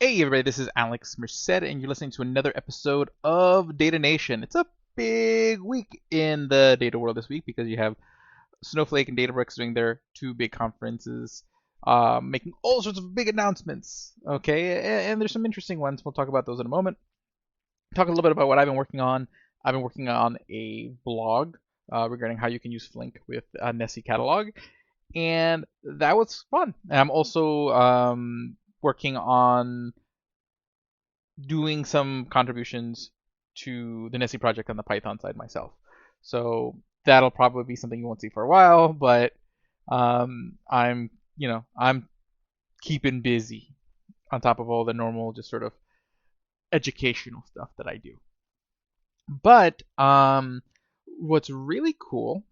Hey everybody, this is Alex Merced, and you're listening to another episode of Data Nation. It's a big week in the data world this week because you have Snowflake and Databricks doing their two big conferences, making all sorts of big announcements. Okay, and there's some interesting ones. We'll talk about those in a moment. Talk a little bit about what I've been working on. I've been working on a blog regarding how you can use Flink with a Nessie catalog, and that was fun. And I'm also working on doing some contributions to the Nessie project on the Python side myself. So that'll probably be something you won't see for a while, but I'm keeping busy on top of all the normal just sort of educational stuff that I do. But what's really cool,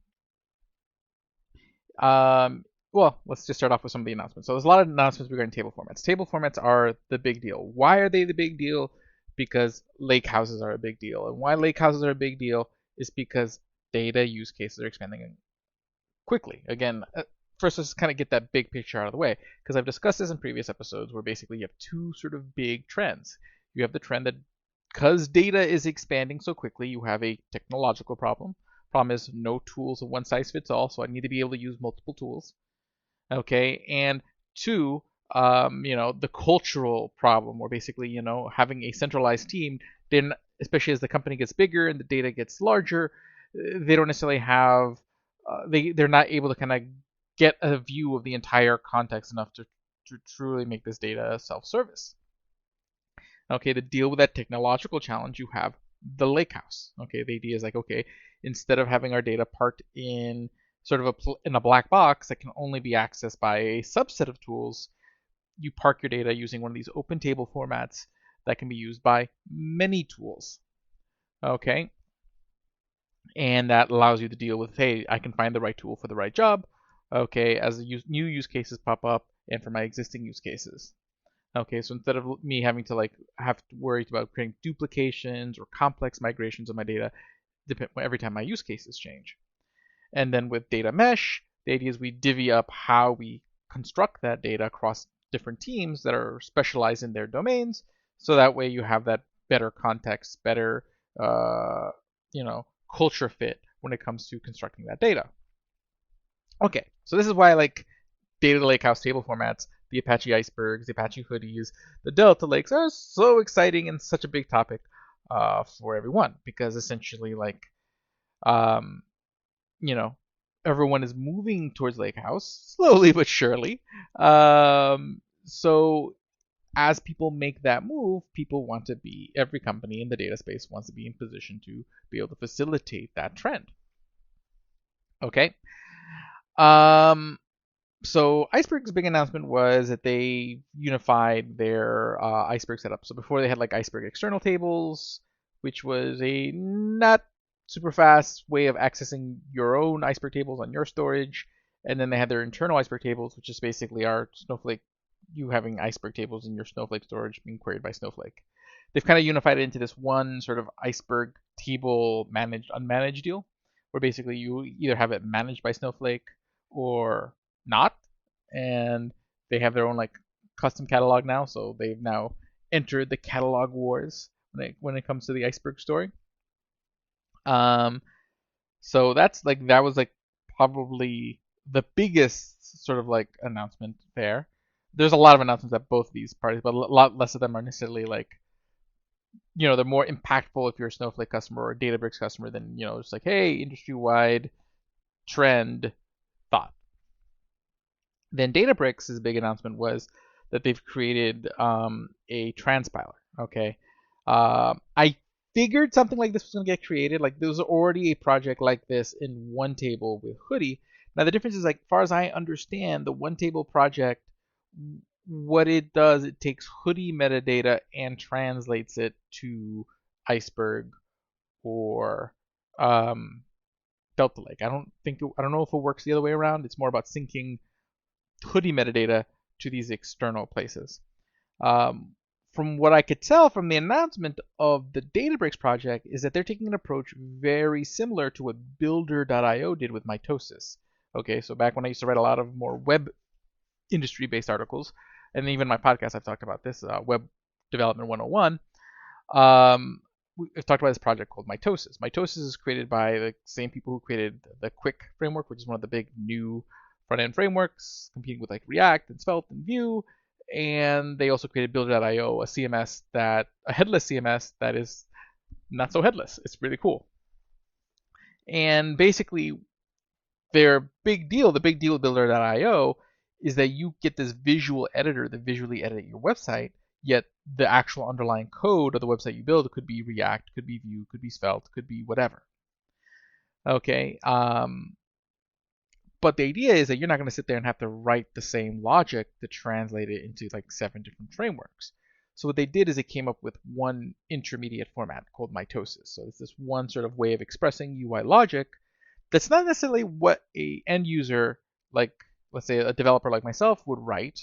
well, let's just start off with some of the announcements. So there's a lot of announcements regarding table formats. Table formats are the big deal. Why are they the big deal? Because lake houses are a big deal. And why lake houses are a big deal is because data use cases are expanding quickly. Again, first let's kind of get that big picture out of the way, because I've discussed this in previous episodes where basically you have two sort of big trends. You have the trend that because data is expanding so quickly, you have a technological problem. Problem is no tools of one size fits all, so I need to be able to use multiple tools. Okay, and two, the cultural problem, where basically, having a centralized team, then especially as the company gets bigger and the data gets larger, they don't necessarily have, they're not able to kind of get a view of the entire context enough to truly make this data self-service. Okay, to deal with that technological challenge, you have the lakehouse. Okay, the idea is like, okay, instead of having our data parked in sort of in a black box that can only be accessed by a subset of tools, you park your data using one of these open table formats that can be used by many tools. Okay, and that allows you to deal with, hey, I can find the right tool for the right job. Okay, as new use cases pop up, and for my existing use cases. Okay, so instead of me having to have to worry about creating duplications or complex migrations of my data every time my use cases change. And then with data mesh, the idea is we divvy up how we construct that data across different teams that are specialized in their domains, so that way you have that better context, better culture fit when it comes to constructing that data. Okay, so this is why I like data lakehouse table formats, the Apache Icebergs, the Apache Hudis, the Delta Lakes are so exciting and such a big topic for everyone, because essentially um, everyone is moving towards lakehouse slowly but surely. So as people make that move, people want to be, every company in the data space wants to be in position to be able to facilitate that trend. Okay. So Iceberg's big announcement was that they unified their Iceberg setup. So before they had Iceberg external tables, which was a not super fast way of accessing your own Iceberg tables on your storage. And then they had their internal Iceberg tables, which is basically our Snowflake, you having Iceberg tables in your Snowflake storage being queried by Snowflake. They've kind of unified it into this one sort of Iceberg table managed, unmanaged deal, where basically you either have it managed by Snowflake or not. And they have their own custom catalog now, so they've now entered the catalog wars when it comes to the Iceberg story. So that was probably the biggest sort of announcement there. There's a lot of announcements at both of these parties, but a lot less of them are necessarily they're more impactful if you're a Snowflake customer or a Databricks customer than just hey, industry-wide trend thought. Then Databricks' big announcement was that they've created a transpiler. Okay, I figured something like this was going to get created. There was already a project like this in one table with Hudi. Now the difference is, as far as I understand, the one table project, what it does, it takes Hudi metadata and translates it to Iceberg or Delta Lake. I don't know if it works the other way around. It's more about syncing Hudi metadata to these external places. From what I could tell from the announcement of the Databricks project is that they're taking an approach very similar to what Builder.io did with mitosis. Okay, so back when I used to write a lot of more web industry-based articles, and even my podcast I've talked about this, web development 101, we've talked about this project called Mitosis. Mitosis is created by the same people who created the Quick framework, which is one of the big new front-end frameworks, competing with like React and Svelte and Vue. And they also created Builder.io, a headless CMS that is not so headless. It's really cool. And basically, their big deal, the big deal with Builder.io, is that you get this visual editor that visually edit your website, yet the actual underlying code of the website you build could be React, could be Vue, could be Svelte, could be whatever. Okay. But the idea is that you're not going to sit there and have to write the same logic to translate it into like 7 different frameworks. So what they did is they came up with one intermediate format called mitosis. So it's this one sort of way of expressing UI logic that's not necessarily what a end user, like let's say a developer like myself, would write.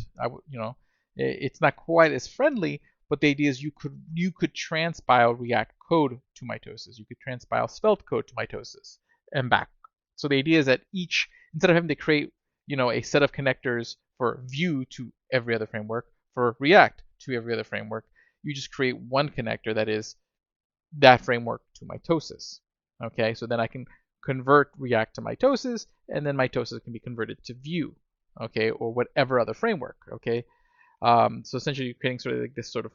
It's not quite as friendly, but the idea is you could transpile React code to mitosis. You could transpile Svelte code to mitosis and back. So the idea is that instead of having to create, a set of connectors for Vue to every other framework, for React to every other framework, you just create one connector that is that framework to mitosis. Okay, so then I can convert React to mitosis, and then mitosis can be converted to Vue, okay, or whatever other framework, okay. So essentially, you're creating sort of like this sort of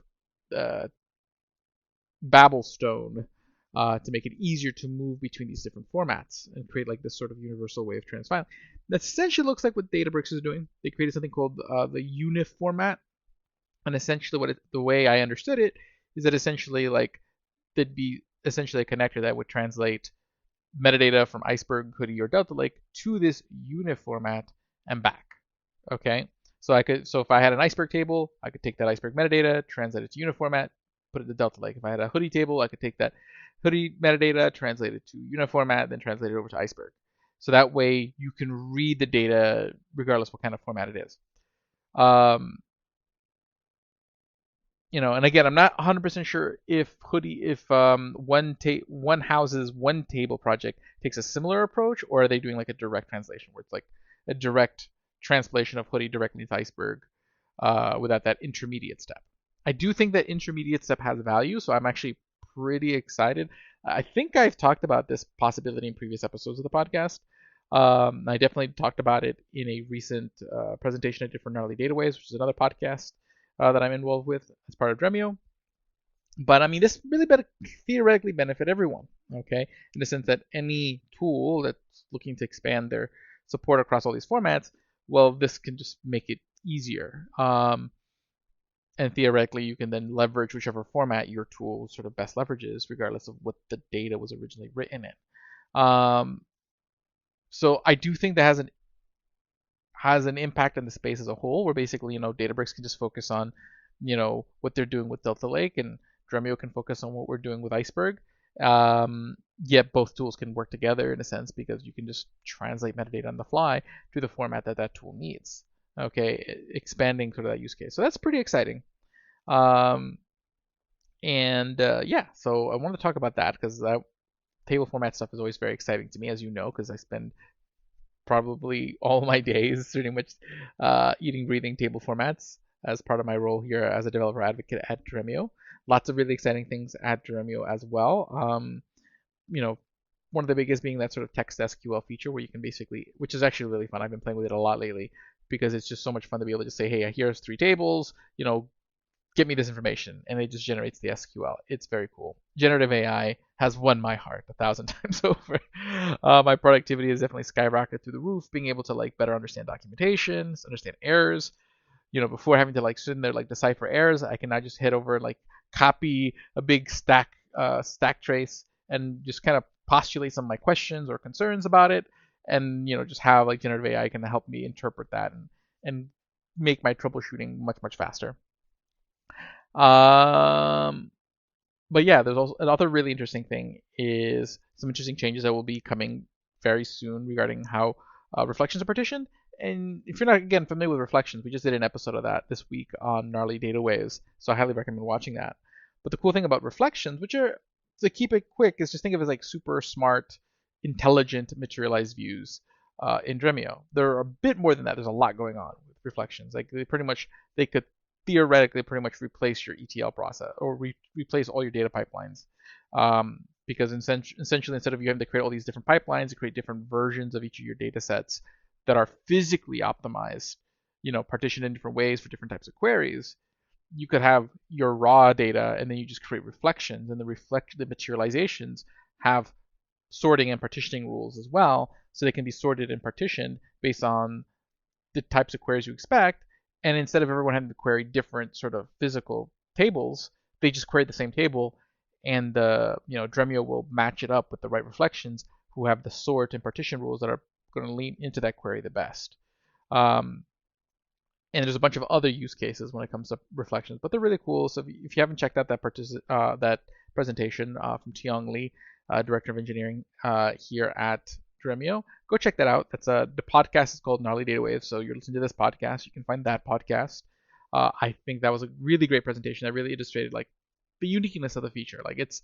Babel stone to make it easier to move between these different formats and create like this sort of universal way of transpiling. That essentially looks like what Databricks is doing. They created something called the UNIF format, and essentially the way I understood it is that essentially like there'd be essentially a connector that would translate metadata from Iceberg, Hudi, or Delta Lake to this UNIF format and back. Okay, so if I had an Iceberg table, I could take that Iceberg metadata, translate it to UNIF format, put it to Delta Lake. If I had a Hudi table, I could take that Hudi metadata, translate it to UNIF format, then translate it over to Iceberg. So that way you can read the data regardless what kind of format it is. And again, I'm not 100% sure if one house's one table project takes a similar approach, or are they doing like a direct translation where it's like a direct translation of Hudi directly into Iceberg without that intermediate step. I do think that intermediate step has value, so I'm actually pretty excited. I think I've talked about this possibility in previous episodes of the podcast. I definitely talked about it in a recent presentation I did for Gnarly Data Waves, which is another podcast that I'm involved with as part of Dremio. But I mean, this really theoretically benefit everyone, okay? In the sense that any tool that's looking to expand their support across all these formats, well, this can just make it easier. And theoretically, you can then leverage whichever format your tool sort of best leverages, regardless of what the data was originally written in. So I do think that has an impact on the space as a whole, where basically, Databricks can just focus on, what they're doing with Delta Lake, and Dremio can focus on what we're doing with Iceberg. Yet both tools can work together in a sense, because you can just translate metadata on the fly to the format that tool needs. Okay, expanding sort of that use case. So that's pretty exciting. So I want to talk about that because that table format stuff is always very exciting to me, as you know, because I spend probably all my days pretty much eating, breathing table formats as part of my role here as a developer advocate at Dremio. Lots of really exciting things at Dremio as well. One of the biggest being that sort of text SQL feature where you can basically, which is actually really fun. I've been playing with it a lot lately because it's just so much fun to be able to just say, hey, here's 3 tables, get me this information, and it just generates the SQL. It's very cool. Generative AI has won my heart 1,000 times over. My productivity has definitely skyrocketed through the roof, being able to better understand documentation, understand errors. Before having to sit in there decipher errors, I can now just head over and copy a big stack trace and just kind of postulate some of my questions or concerns about it, and just have generative AI can help me interpret that and make my troubleshooting much faster. But yeah, there's also another really interesting thing is some interesting changes that will be coming very soon regarding how reflections are partitioned. And if you're not, again, familiar with reflections, we just did an episode of that this week on Gnarly Data Waves, so I highly recommend watching that. But the cool thing about reflections, which are, to keep it quick, is just think of it as super smart, intelligent materialized views in Dremio. There are a bit more than that. There's a lot going on with reflections. They could theoretically pretty much replace your ETL process or replace all your data pipelines. Because essentially, instead of you having to create all these different pipelines to create different versions of each of your data sets that are physically optimized, partitioned in different ways for different types of queries, you could have your raw data and then you just create reflections, and the materializations have sorting and partitioning rules as well, so they can be sorted and partitioned based on the types of queries you expect. And instead of everyone having to query different sort of physical tables, they just query the same table, and the Dremio will match it up with the right reflections who have the sort and partition rules that are going to lean into that query the best. And there's a bunch of other use cases when it comes to reflections, but they're really cool. So if you haven't checked out that presentation from Tiong Lee, Director of Engineering here at Dremio, go check that out. That's the podcast is called Gnarly Data Waves. So you're listening to this podcast, you can find that podcast. I think that was a really great presentation that really illustrated like the uniqueness of the feature. Like it's,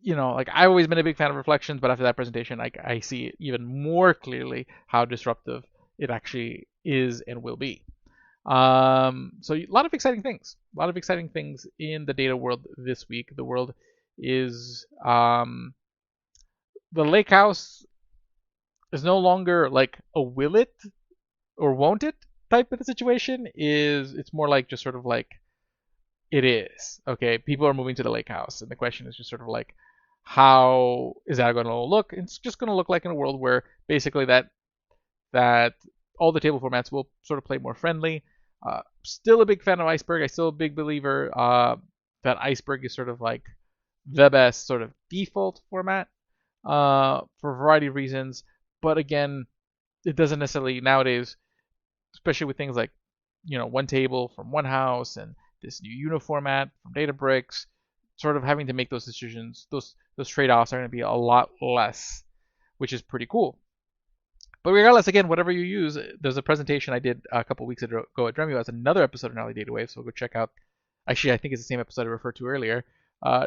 like I've always been a big fan of reflections, but after that presentation, I see even more clearly how disruptive it actually is and will be. So a lot of exciting things. In the data world this week. The world is the lake house is no longer like a will it or won't it type of the situation. It's more like just sort of like it is. Okay, people are moving to the lake house, and the question is just sort of like, how is that going to look? It's just going to look like in a world where basically that all the table formats will sort of play more friendly. Still a big fan of Iceberg. I'm still a big believer that Iceberg is sort of like the best sort of default format for a variety of reasons. But again, it doesn't necessarily nowadays, especially with things like one table from one house and this new uniformat from Databricks, sort of having to make those decisions. Those trade-offs are going to be a lot less, which is pretty cool. But regardless, again, whatever you use, there's a presentation I did a couple weeks ago at Dremio as another episode of Gnarly Data Waves, so go check out. Actually, I think it's the same episode I referred to earlier,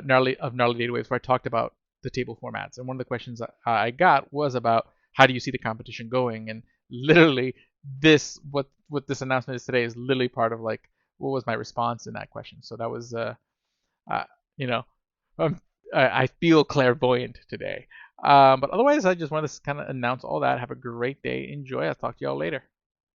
Gnarly Data Waves, where I talked about the table formats. And one of the questions I got was about how do you see the competition going? And literally, what this announcement is today is literally part of like what was my response in that question. So that was, you know, I feel clairvoyant today. But otherwise, I just want to kind of announce all that. Have a great day. Enjoy. I'll talk to y'all later.